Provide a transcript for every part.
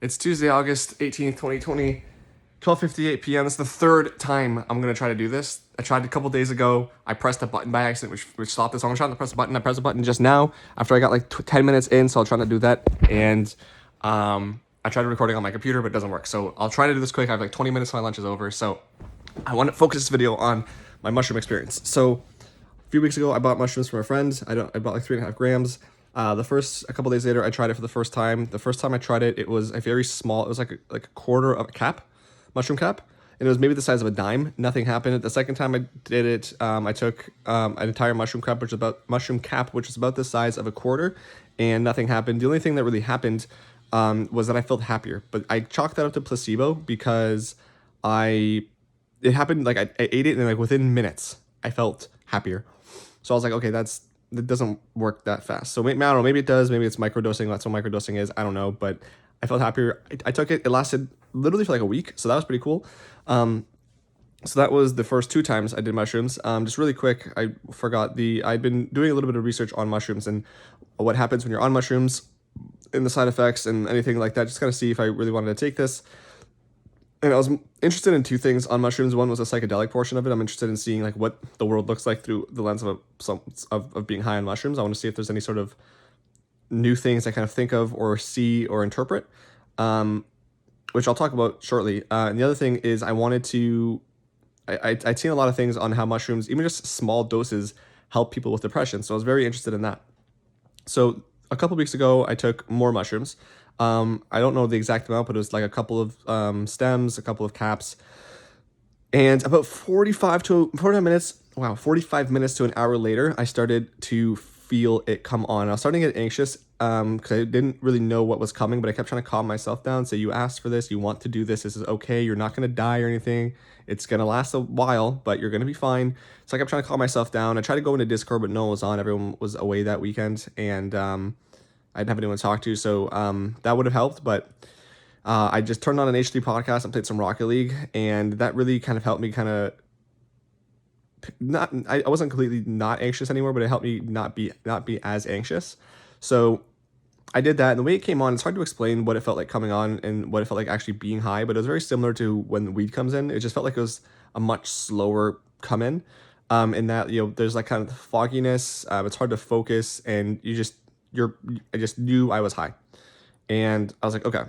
It's Tuesday, August 18th, 2020, 12:58 p.m. It's the third time I'm going to try to do this. I tried a couple days ago. I pressed a button by accident, which stopped this. So I'm trying to press a button. I pressed a button just now after I got like 10 minutes in, so I'll try to do that. And I tried recording on my computer, but it doesn't work. So I'll try to do this quick. I have like 20 minutes till my lunch is over. So I want to focus this video on my mushroom experience. So a few weeks ago, I bought mushrooms from a friend. I bought like 3.5 grams. A couple days later, I tried it for the first time. The first time I tried it, it was a very small, it was like a quarter of a cap, mushroom cap. And it was maybe the size of a dime. Nothing happened. The second time I did it, I took an entire mushroom cap, which is about the size of a quarter, and nothing happened. The only thing that really happened was that I felt happier. But I chalked that up to placebo because it happened, like I ate it and like within minutes, I felt happier. So I was like, okay, that doesn't work that fast. So maybe, I don't know, maybe it does. Maybe it's microdosing. That's what microdosing is. I don't know, but I felt happier. I took it. It lasted literally for like a week. So that was pretty cool. So that was the first two times I did mushrooms. Just really quick, I'd been doing a little bit of research on mushrooms and what happens when you're on mushrooms and the side effects and anything like that. Just kind of see if I really wanted to take this. And I was interested in two things on mushrooms. One was the psychedelic portion of it. I'm interested in seeing like what the world looks like through the lens of being high on mushrooms. I want to see if there's any sort of new things I kind of think of or see or interpret, which I'll talk about shortly. And the other thing is I'd seen a lot of things on how mushrooms, even just small doses, help people with depression. So I was very interested in that. So a couple weeks ago, I took more mushrooms. I don't know the exact amount, but it was like a couple of stems, a couple of caps, and about 45 minutes to an hour later, I started to feel it come on. I was starting to get anxious because I didn't really know what was coming, but I kept trying to calm myself down, say, you asked for this, you want to do this is okay, you're not going to die or anything. It's going to last a while, but you're going to be fine. So I kept trying to calm myself down. I tried to go into Discord, but no one was on. Everyone was away that weekend, and I didn't have anyone to talk to, so that would have helped, but I just turned on an H3 podcast and played some Rocket League, and that really kind of helped me I wasn't completely not anxious anymore, but it helped me not be as anxious. So I did that, and the way it came on, it's hard to explain what it felt like coming on and what it felt like actually being high, but it was very similar to when the weed comes in. It just felt like it was a much slower come in that, there's like kind of the fogginess, it's hard to focus, and I just knew I was high. And I was like, okay.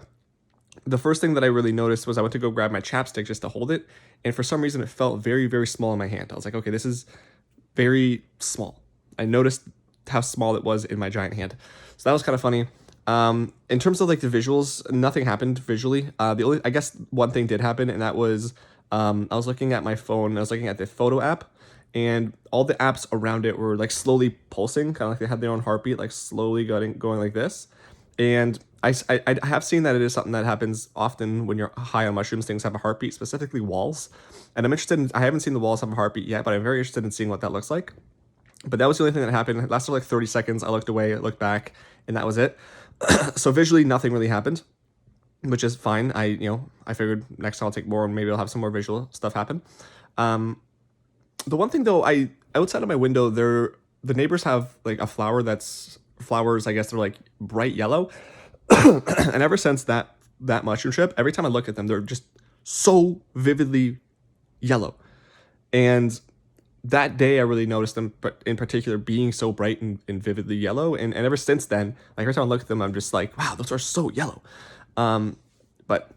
The first thing that I really noticed was I went to go grab my chapstick just to hold it, and for some reason it felt very, very small in my hand. I was like, okay, this is very small. I noticed how small it was in my giant hand. So that was kind of funny. In terms of like the visuals, nothing happened visually. I guess one thing did happen, and that was I was looking at my phone, and I was looking at the photo app, and all the apps around it were like slowly pulsing, kind of like they had their own heartbeat, like slowly going like this. And I have seen that it is something that happens often when you're high on mushrooms. Things have a heartbeat, specifically walls. And I haven't seen the walls have a heartbeat yet, but I'm very interested in seeing what that looks like. But that was the only thing that happened. It lasted like 30 seconds. I looked away, looked back, and that was it. So visually, nothing really happened, which is fine. I figured next time I'll take more and maybe I'll have some more visual stuff happen. The one thing though, outside of my window, the neighbors have like a flower that's flowers, I guess they're like bright yellow. And ever since that mushroom trip, every time I look at them, they're just so vividly yellow. And that day I really noticed them, but in particular being so bright and vividly yellow. And ever since then, like every time I look at them, I'm just like, wow, those are so yellow. But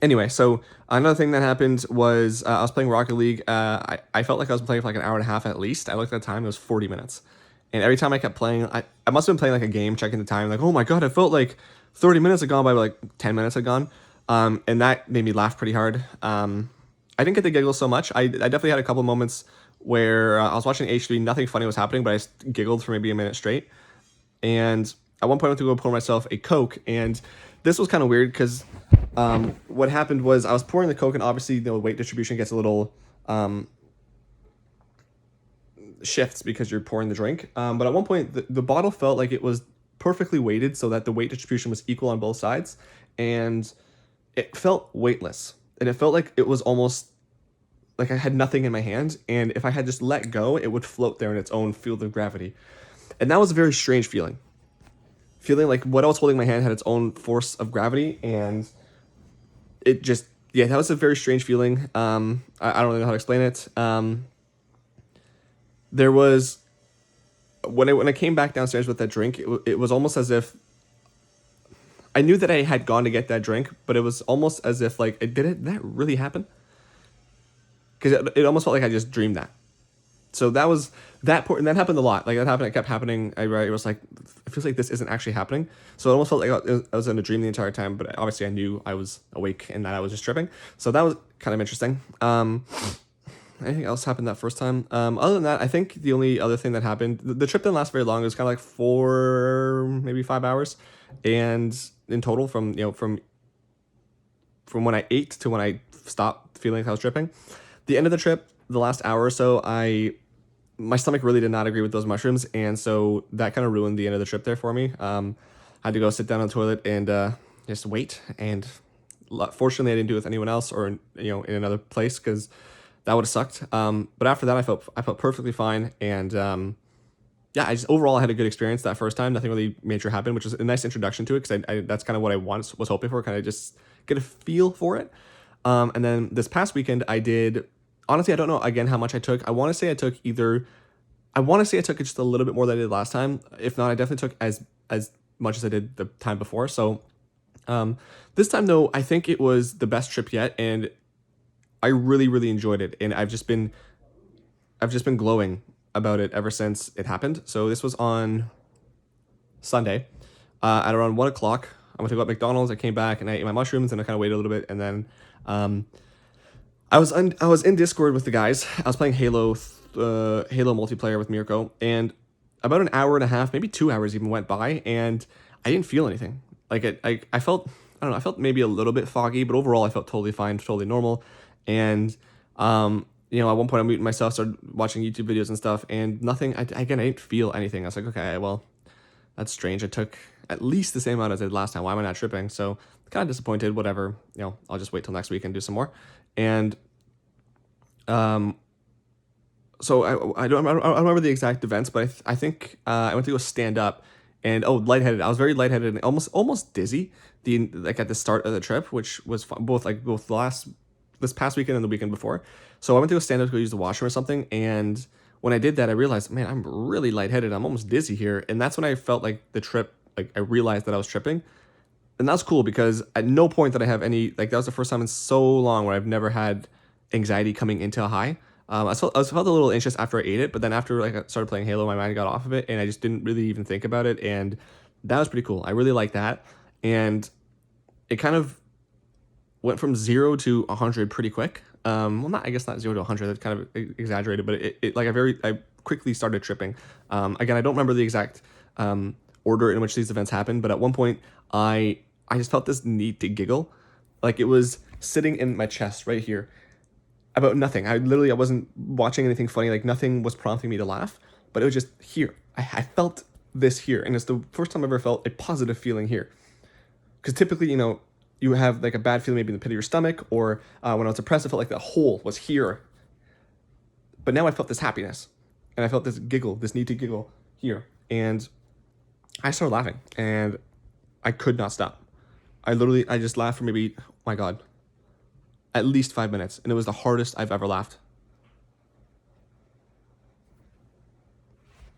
anyway, so another thing that happened was I was playing Rocket League. I felt like I was playing for like an hour and a half at least. I looked at the time, it was 40 minutes. And every time I kept playing, I must have been playing like a game, checking the time, like, oh my God, I felt like 30 minutes had gone by, like 10 minutes had gone. And that made me laugh pretty hard. I didn't get the giggles so much. I definitely had a couple moments where I was watching H3, nothing funny was happening, but I giggled for maybe a minute straight. And at one point I went to go pour myself a Coke, and this was kind of weird because what happened was I was pouring the Coke, and obviously the weight distribution gets a little shifts because you're pouring the drink. But at one point, the bottle felt like it was perfectly weighted so that the weight distribution was equal on both sides, and it felt weightless. And it felt like it was almost like I had nothing in my hand, and if I had just let go, it would float there in its own field of gravity. And that was a very strange feeling. feeling like what I was holding in my hand had its own force of gravity, and it just, yeah, that was a very strange feeling. I don't really know how to explain it. There was, when I came back downstairs with that drink, it was almost as if I knew that I had gone to get that drink, but it was almost as if like, did that really happen? Because it almost felt like I just dreamed that. So that was that point, and that happened a lot. Like that happened, it kept happening. I was like, it feels like this isn't actually happening. So it almost felt like I was in a dream the entire time. But obviously, I knew I was awake and that I was just tripping. So that was kind of interesting. Anything else happened that first time? Other than that, I think the only other thing that happened, the trip didn't last very long. It was kind of like 4, maybe 5 hours, and in total from when I ate to when I stopped feeling like I was tripping. The end of the trip, the last hour or so, my stomach really did not agree with those mushrooms, and so that kind of ruined the end of the trip there for me. I had to go sit down on the toilet and just wait, and fortunately I didn't do it with anyone else or in another place, because that would have sucked. But after that, I felt perfectly fine, and yeah, overall I had a good experience that first time. Nothing really major happened, which was a nice introduction to it, because I that's kind of what I was hoping for, kind of just get a feel for it. And then this past weekend I did. Honestly, I don't know, again, how much I took. I want to say I took just a little bit more than I did last time. If not, I definitely took as much as I did the time before. So this time, though, I think it was the best trip yet, and I really, really enjoyed it. And I've just been glowing about it ever since it happened. So this was on Sunday at around 1 o'clock. I went to go at McDonald's. I came back and I ate my mushrooms, and I kind of waited a little bit, and then I was in Discord with the guys. I was playing Halo multiplayer with Mirko, and about an hour and a half, maybe 2 hours even went by, and I didn't feel anything. Like I felt, I don't know, I felt maybe a little bit foggy, but overall I felt totally fine, totally normal. And at one point I muted myself, started watching YouTube videos and stuff, and nothing. I didn't feel anything. I was like, okay, well, that's strange. I took at least the same amount as I did last time. Why am I not tripping? So kind of disappointed. Whatever. I'll just wait till next week and do some more. And so I don't remember the exact events, but I think I went to go stand up, and lightheaded. I was very lightheaded and almost dizzy. At the start of the trip, which was fun, both this past weekend and the weekend before. So I went to go stand up to go use the washroom or something, and when I did that, I realized, man, I'm really lightheaded. I'm almost dizzy here, and that's when I felt like the trip. Like I realized that I was tripping. And that's cool, because at no point did I have any, that was the first time in so long where I've never had anxiety coming into a high. I felt a little anxious after I ate it, but then after I started playing Halo, my mind got off of it, and I just didn't really even think about it, and that was pretty cool. I really liked that, and it kind of went from 0 to 100 pretty quick. I guess not 0 to 100, that's kind of exaggerated, but I quickly started tripping. Again, I don't remember the exact order in which these events happened, but at one point I just felt this need to giggle, like it was sitting in my chest right here, about nothing. I wasn't watching anything funny, like nothing was prompting me to laugh, but it was just here. I felt this here, and it's the first time I ever felt a positive feeling here. Because typically, you have like a bad feeling maybe in the pit of your stomach, or when I was depressed, I felt like the hole was here. But now I felt this happiness, and I felt this giggle, this need to giggle here, and I started laughing, and I could not stop. I just laughed for maybe, oh my God, at least 5 minutes, and it was the hardest I've ever laughed.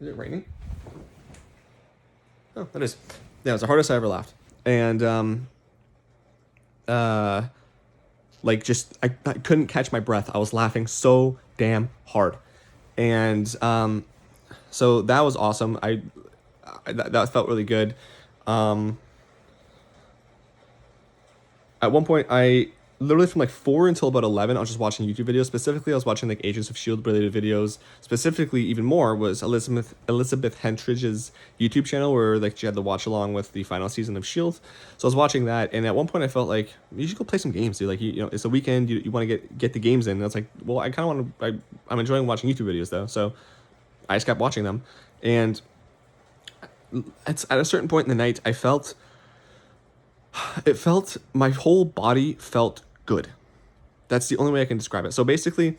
Is it raining? Oh, it is. Yeah, it was the hardest I ever laughed, and I couldn't catch my breath. I was laughing so damn hard, and so that was awesome. That felt really good. At one point, I literally from like 4 until about 11, I was just watching YouTube videos. Specifically, I was watching like Agents of S.H.I.E.L.D. related videos. Specifically, even more was Elizabeth Hentridge's YouTube channel, where like she had the watch along with the final season of S.H.I.E.L.D. So I was watching that, and at one point I felt like, you should go play some games, dude. Like it's a weekend, you want to get the games in. And I was like, well, I kind of want to. I'm enjoying watching YouTube videos though, so I just kept watching them, and at a certain point in the night, my whole body felt good. That's the only way I can describe it. So basically,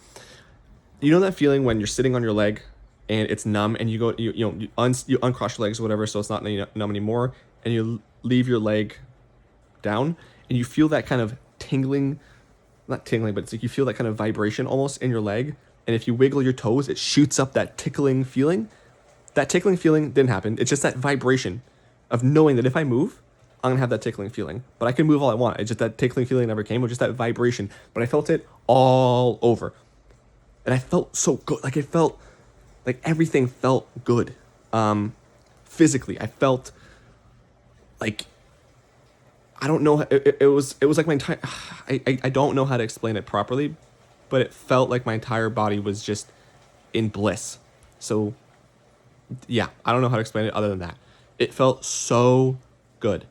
you know that feeling when you're sitting on your leg and it's numb, and you uncross your legs or whatever, so it's not numb anymore, and you leave your leg down, and you feel that kind of tingling, not tingling, but it's like you feel that kind of vibration almost in your leg. And if you wiggle your toes, it shoots up that tickling feeling. That tickling feeling didn't happen. It's just that vibration of knowing that if I move, I'm gonna have that tickling feeling. But I can move all I want. It's just that tickling feeling never came. It was just that vibration. But I felt it all over. And I felt so good. Like it felt like everything felt good. Physically, I felt like I don't know. It was like my entire. I don't know how to explain it properly, but it felt like my entire body was just in bliss. So yeah, I don't know how to explain it other than that. It felt so good.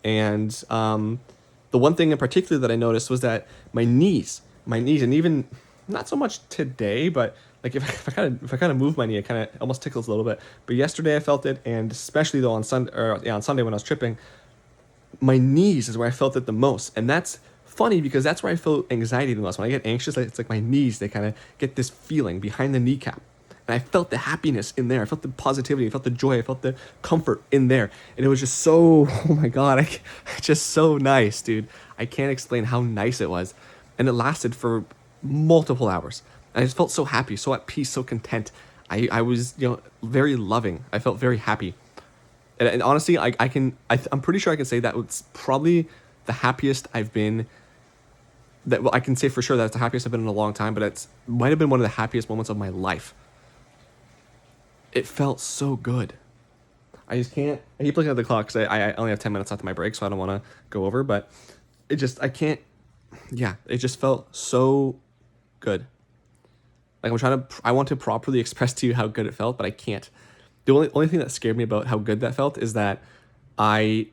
And the one thing in particular that I noticed was that my knees, and even not so much today, but like if I kind of move my knee, it kind of almost tickles a little bit. But yesterday I felt it, and especially though on Sunday when I was tripping, my knees is where I felt it the most. And that's funny because that's where I feel anxiety the most. When I get anxious, it's like my knees, they kind of get this feeling behind the kneecap. And I felt the happiness in there. I felt the positivity. I felt the joy. I felt the comfort in there. And it was just so, oh my God, just so nice, dude. I can't explain how nice it was. And it lasted for multiple hours. And I just felt so happy, so at peace, so content. I was, very loving. I felt very happy. And honestly, I'm pretty sure I can say that it's probably the happiest I've been. I can say for sure that it's the happiest I've been in a long time, but it might have been one of the happiest moments of my life. It felt so good. I just can't. I keep looking at the clock because I only have 10 minutes left of my break, so I don't want to go over. But I can't. Yeah, it just felt so good. Like I want to properly express to you how good it felt, but I can't. The only thing that scared me about how good that felt is that I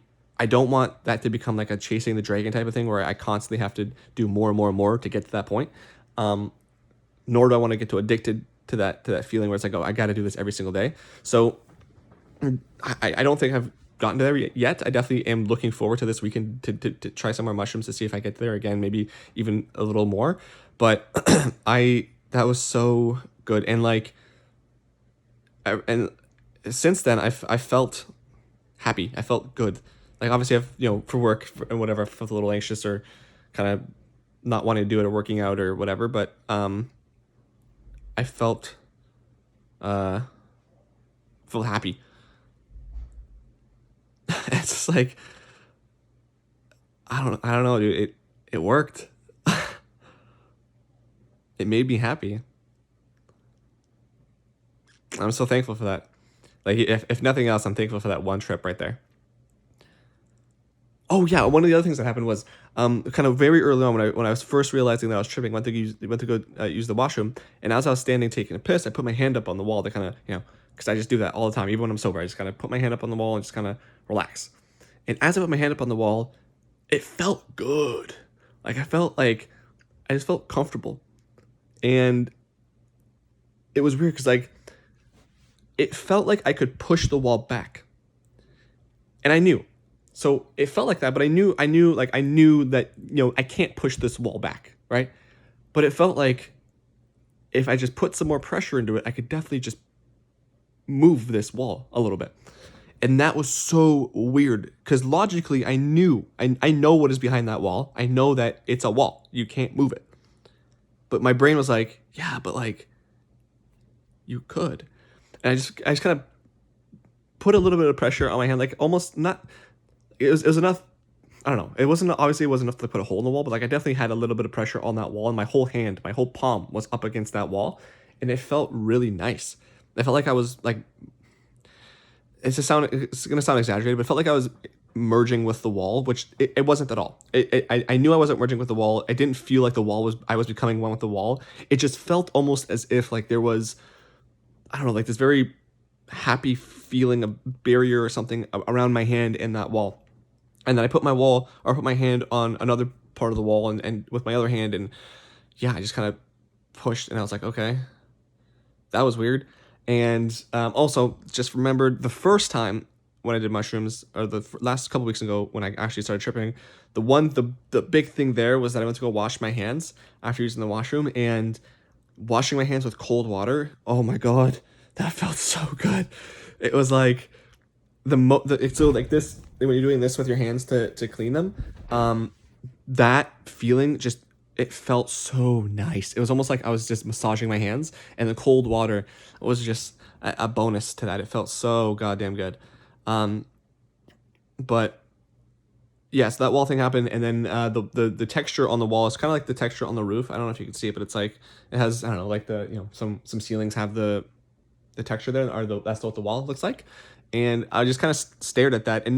don't want that to become like a chasing the dragon type of thing where I constantly have to do more and more and more to get to that point. Nor do I want to get too addicted to that feeling where it's like, oh, I got to do this every single day. So I don't think I've gotten to there yet. I definitely am looking forward to this weekend to try some more mushrooms to see if I get there again, maybe even a little more. But that was so good. And like, and since then I felt happy. I felt good. Like obviously I've, for work and whatever, I felt a little anxious or kind of not wanting to do it or working out or whatever. But, I felt happy. It's just like I don't know, dude. It worked. It made me happy. I'm so thankful for that. Like if nothing else, I'm thankful for that one trip right there. Oh yeah, one of the other things that happened was kind of very early on when I was first realizing that I was tripping, went to go use the washroom, and as I was standing taking a piss, I put my hand up on the wall to kind of because I just do that all the time, even when I'm sober. I just kind of put my hand up on the wall and just kind of relax. And as I put my hand up on the wall, it felt good. Like I just felt comfortable, and it was weird because like it felt like I could push the wall back, and I knew. So it felt like that, but I knew that, I can't push this wall back, right? But it felt like if I just put some more pressure into it, I could definitely just move this wall a little bit. And that was so weird because logically I know what is behind that wall. I know that it's a wall. You can't move it. But my brain was like, yeah, but like you could. And I just kind of put a little bit of pressure on my hand, like almost not. It was enough. I don't know. It wasn't enough to put a hole in the wall, but like I definitely had a little bit of pressure on that wall, and my whole palm was up against that wall, and it felt really nice. I felt like I was like, it's gonna sound exaggerated, but it felt like I was merging with the wall, which it wasn't at all. I knew I wasn't merging with the wall. I didn't feel like I was becoming one with the wall. It just felt almost as if like there was, I don't know, like this very happy feeling, a barrier or something around my hand and that wall. And then I put my hand on another part of the wall and with my other hand, and yeah, I just kind of pushed, and I was like, okay, that was weird. And also just remembered the first time when I did mushrooms, or the last couple weeks ago when I actually started tripping, the big thing there was that I went to go wash my hands after using the washroom, and washing my hands with cold water. Oh my God, that felt so good. It was like so like this, when you're doing this with your hands to clean them, that feeling just, it felt so nice. It was almost like I was just massaging my hands, and the cold water was just a bonus to that. It felt so goddamn good. But yeah, so that wall thing happened, and then the texture on the wall is kind of like the texture on the roof. I don't know if you can see it, but it's like, it has, I don't know, like some ceilings have the texture there, or that's what the wall looks like. And I just kind of stared at that, and